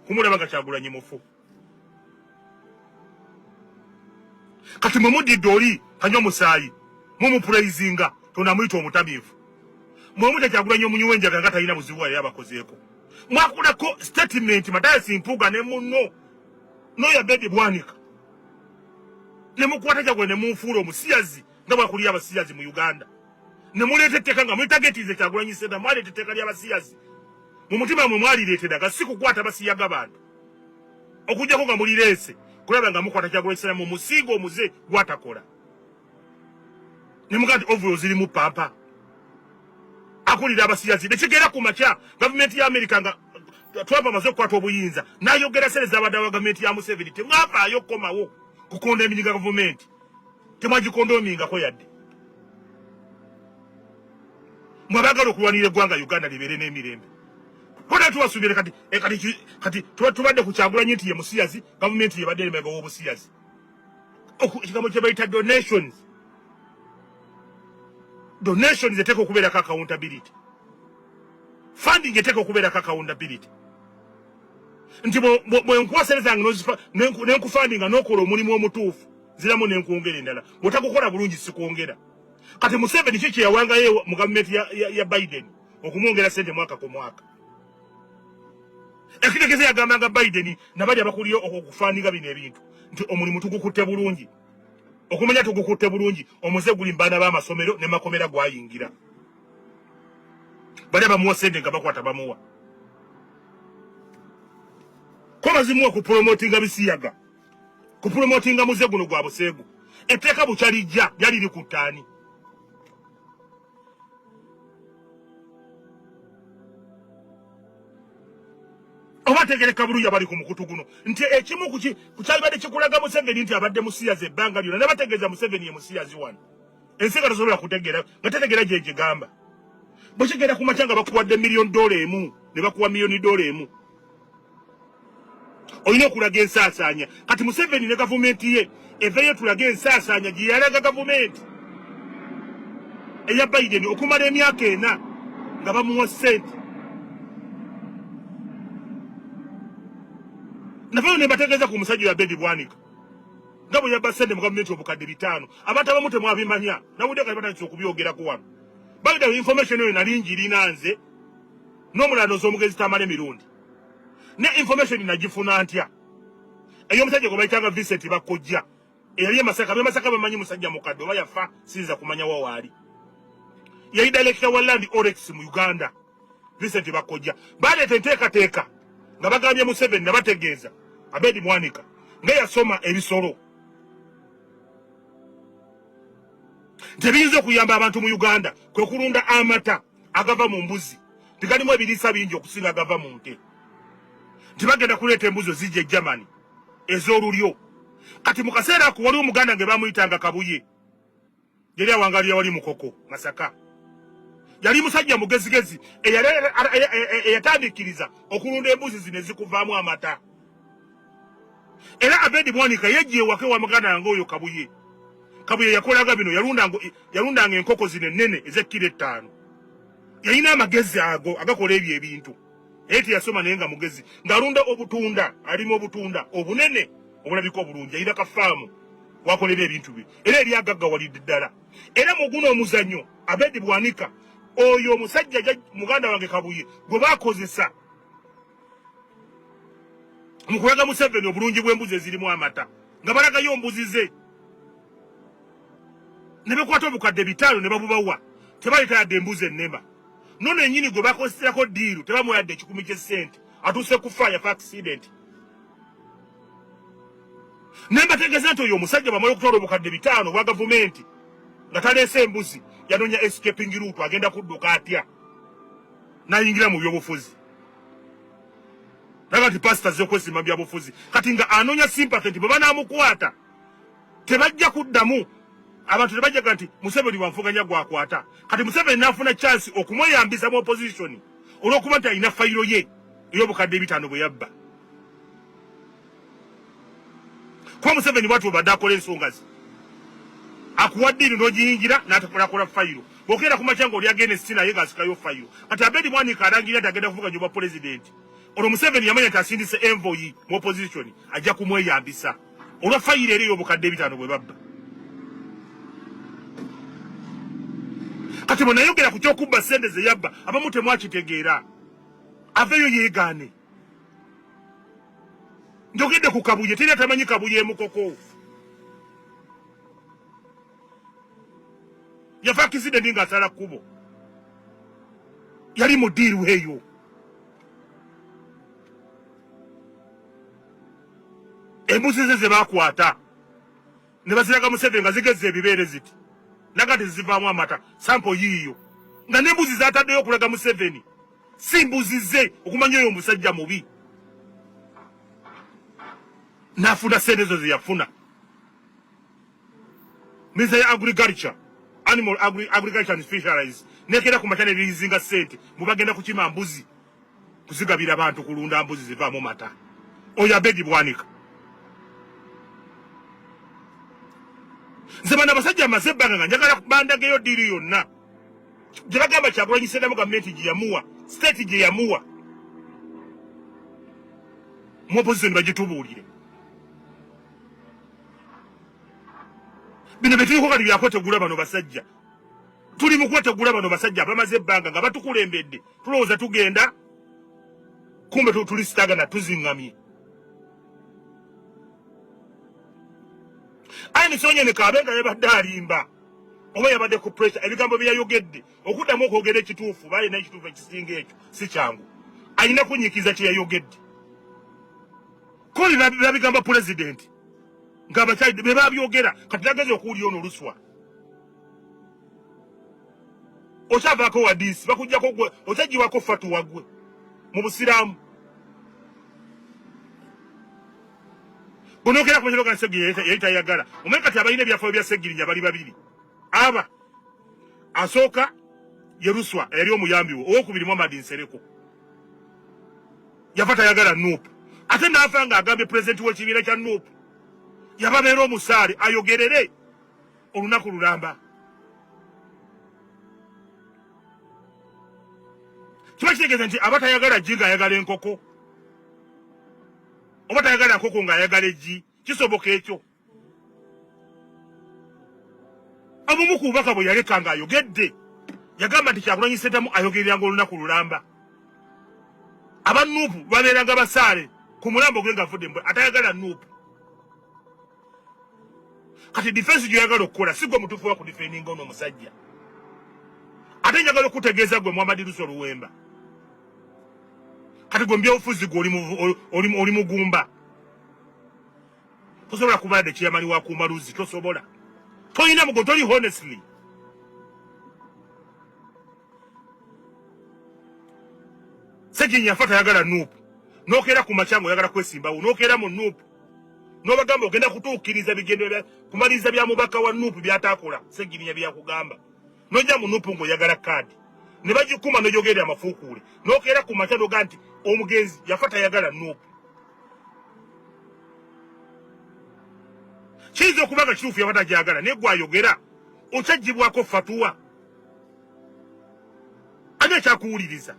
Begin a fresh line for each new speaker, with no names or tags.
kumulaba nga Kyagulanyi mufu. Kati mumudidde oli kanywa musaayi mumupulaizinga tonamuyita omutamiivu. Mwemuyita Kyagulanyi omunywenjaga nga talina buzibu yali abakozeeko. Mwakulako statement Mathias Mpuuga ne munno n'oyo Abedi Bwanika ne mukwata Kyagulanyi ne munfuula omusiyazi nga bwakulya abasiyazi mu Uganda. Ne muleeta etteeka nga mwetagetiize Kyagulanyi Center, mwaleeta etteeka ly'abasiyazi. Mu mutima mwe mwalireeteraga si kukwata basiyaga bantu. Okujjako nga mulireese kulaba nga mukwata Kyagulanyi Center mu musiigo omuze gwatakola. Ne mugaa nti ovulo zirimu pampa. Akulira abasiyazi nekigera ku makya gavumenti ya Amerika nga Trump amaze okukwata obuyinza n'ayogera sereza abadde wa gavumenti ya Museveni temwavaayo kukomawo kukonda eminyiga gavumenti temwagikondoomingako yadde. Mwabagala okulwanira eggwanga Uganda libeere n'emirembe. Kona tuwasuubire kati tubadde ku Kyagulanyi nti ye musiyazi, gavumenti yebadde eremega w'obusiyazi. Ekigambo kye bayita donations. Donations eteeka okubeerako accountability. Funding eteeka okubeerako accountability. Nti bwe nkuwaserezanga n'enkufandinga n'okola omulimu omutuufu ziramu n'enkwongera endala. Bw'otagukola bulungi sikwongera. Kati Museveni kiki yawangayo mu gavumenti ya Biden okumwongera sente mwaka ku mwaka. Ekitegeeza yagambanga Biden nabali abakuliyo okufandinga bino ebintu nti omulimu tugukutte bulungi. Okumanya tugukutte bulungi omuze guli mbaana b'amasomero ne makomera gwayingira. Bali abamuwa sente nga bakwata bamuwa. Ko bazimuwa ku promotinga bisiyaga. Ku promotinga muze guno gwa Buseegu. Etteeka bukyalijja lyali likuttaani. Obategereka bulungi abali ku mukutu guno nti ekimu kukyalibadde kikulaga Museveni nti abadde musiyazi ebbanga lyonna ne bategeeza Museveni ye musiyazi wano. Ensi nga tasobola kutegeera nga tetegeera gye gigamba. Bwe kigenda ku makya nga bakuwadde $1,000,000 emu ne bakuwa $1,000,000 emu. Olina okulaga ensaasaanya. Kati Museveni ne gavumenti ye eveeyo tulaga ensaasaanya gye yalaga gavumenti eya Biden okumala emyaka 4 nga bamuwa ssente. Navayo ne bategeeza ku musajja ya Bedi Bwanika nga bwe yabba ssente mu gavumenti obukadde 5. Abantu abamu temwabimanya nawudde kali batandise okubyogerako wano. Bagenda information eyo nali njirina nze n'omulando z'omugezi tamala emirundi. Ne information nagifuna ntya ey'omusajja gwe bayitanga Vincent Bakojja eyali Masaka bamanyi musajja mukadde oba yafa sinza kumanya wa waali. Yali director wa Land Orex mu Uganda Vincent Bakojja. Baleeta enteekateeka nga bagambye Museveni nabategeeza Abedi Bwanika nga yasoma ebisolo. Tebiyinza okuyamba abantu mu Uganda kwe kulunda amata agava mu mbuzi. Tegalimu ebiriisa bingi okusinga agava mu nte. Tibagenda kuleeta embuzi zijja Germany ez'olulyo. Kati mu kaseera ako waliwo Omuganda nge bamuyitanga Kabuye. Yali awangalira wali Mukoko Masaka. Yali musajja mugezigezi eyatandikiriza okulunda embuzi zino ezikuvaamu amata. Era Abedi Bwanika yejje ewaka wa Muganda ng'oyo Kabuye. Kabuye yakolaga bino yalundanga enkoko zino ennene ez'ekkilo 5. Yalina amagezi ago agakola ebyo ebintu. Eti yasoma naye nga mugezi ng'alunda obutunda alimu obutunda obunene obulabika obulungi. Yalina kafaamu wakolera ebintu bye era eri agaggawalidde ddala. Era mu guno omuzannyo Abedi Bwanika oyo omusajja muganda wange Kabuye gwe baakozesa mu kulaga Museveni obulungi bw'embuzi ezirimu amata nga balagayo embuzi ze ne bekwata obukadde 5 ne babubawa tebaleeta yadde embuzi ennema. Nono ennyini gwe bakoserako diiru tebamuwa yadde 10 ky'essente atuuse kufa yafa accident. Ne bategeeza nti oyo omusajja bamala okutwala obukadde 5 bwa gavumenti nga taleese embuzi yanonya escaping route agenda kudduka atya n'ayingira mu byobufuzi. Naga nti pasita z'okwesimba byabufuzi kati nga anonya sympathy nti bwe banaamukwata tebajja kuddamu. Abantu tebajaga nti Museveni wanfuganya gwakwata. Kati Museveni n'afuna chance okumweyambisa mu opposition olw'okuba nti alina fayiro ye ey'obukadde 5 bwe yabba. Kuba Museveni bw'atyo badde akola ensonga ze akuwa ddiiri n'ogiyingira n'atakola fayiro. Bw'ogenda ku makya ng'oli agenda essi naye ng'asikayo fayiro. Kati Abedi Bwanika alangirira nti agenda kuvuganya obwa pulezidenti Ono Museveni yamanya tasindise envoy mu opposition ajja kumweyambisa. Olwa fayire eri obukadde bitano bwe babba. Kati munayogera ku kyokubba sente ze yabba abamu temwakitegeera. Aveyo yeegaane. Njogedde ku Kabuye teri atamanyi Kabuye mukoko. Yafa kisidenti ng'asala kkubo. Yali mudiiru eyo. Embuzi ze bakwata ne baziraga Museveni nga zigezze ebibeere ziti nagati zivaamu amata sampo yiyo nga n'embuzi zataddeyo okulaga Museveni si mbuzi ze okumanya oyo omusajja mubi n'afuna sente ezo ze yafuna. Minister ya agriculture animal agriculture and fisheries nekera ku matane lizinga sente mubagenda kukima mbuzi kuzigabira abantu kulunda mbuzi zivaamu mata oyo abedi bwanika. Nzebana basajja amazebbanga nga njagala bandageyo diri yonna. Gye bagamba Kyagulanyi Ssentamu gavumenti gye yamuwa, state gye yamuwa. Mu opposition bagitubuulire. Bino bye turiko kati byakwetegula bano basajja. Tuli mu kwetegula bano basajja abamaze ebbanga nga batukulembedde. Tulowooza tugenda, kumbe tuli sitagana tuzingamye. Ani sonye ne kabenga yabadde alimba oba yabadde ku pressure ebigambo bye yayogedde okuddamu okwogera ekituufu baali n'ekituufu ekisinga ekyo si kyangu alina kunyikiza kye yayogedde koli babigamba president ng'abakyali be babyogera kati nageze okuwulira ono oluswa okyavaako wadisi bakuggyako gwe okyaggiwako fatuwa gwe mu busiraamu. Bonokera ku mashiro Segirinya yayitayagala. Omanyi kati abalina ebyafaayo bya Segirinya bali babiri. Aba asooka Yeruswa eri omuyambi we owokubiri Muhammad Nsereko. Yafa tayagala Nuupu. Ate n'afa ng'agambye pulezidenti w'ekibiina kya Nuupu yababeera omusaale ayogerere olunaku lulamba. Kiba kitegeeza nti aba tayagala jji ng'ayagala enkoko. Oba tayagala nkoko ng'ayagala eggi kisoboka ekyo. Abumu ku bubaka bwe yaleka ng'ayogedde yagamba nti Kyagulanyi Ssentamu ayogereranga olunaku lulamba. Aba Nuupu babeeranga basaale ku mulambo gwe ng'avudde mbwe atayagala Nuupu. Kati defense gy'oyagala okukola si gwe mutuufu wa kudifendinga ono omusajja. Ate njagala okutegeeza gwe Muhammad Luso Luwemba. Kati gwe mbyobufuzi gwe oli mugumba. Tosobola kuba de chairman wa Kumaluzi tosobola. Toyina mugo toli honestly. Segirinya yafa tayagala Nuupu. Nokera ku machango yagala kwesimbawo. Nokera mu Nuupu. Nobagamba ogenda kutuukiriza bigendo bya kumaliza bya mubaka wa Nuupu byatakola. Segirinya byakugamba. Nojja mu Nuupu ngo yagala kadi. Ne bagikuma n'oyogera amafuukule. Nokera ku machango ganti omugenzi yafa tayagala Nuupu. Kizo okubaga kituufu yafa tajagala ne gwayogera okyagibwako fatuwa. Ate kyakuwuliriza.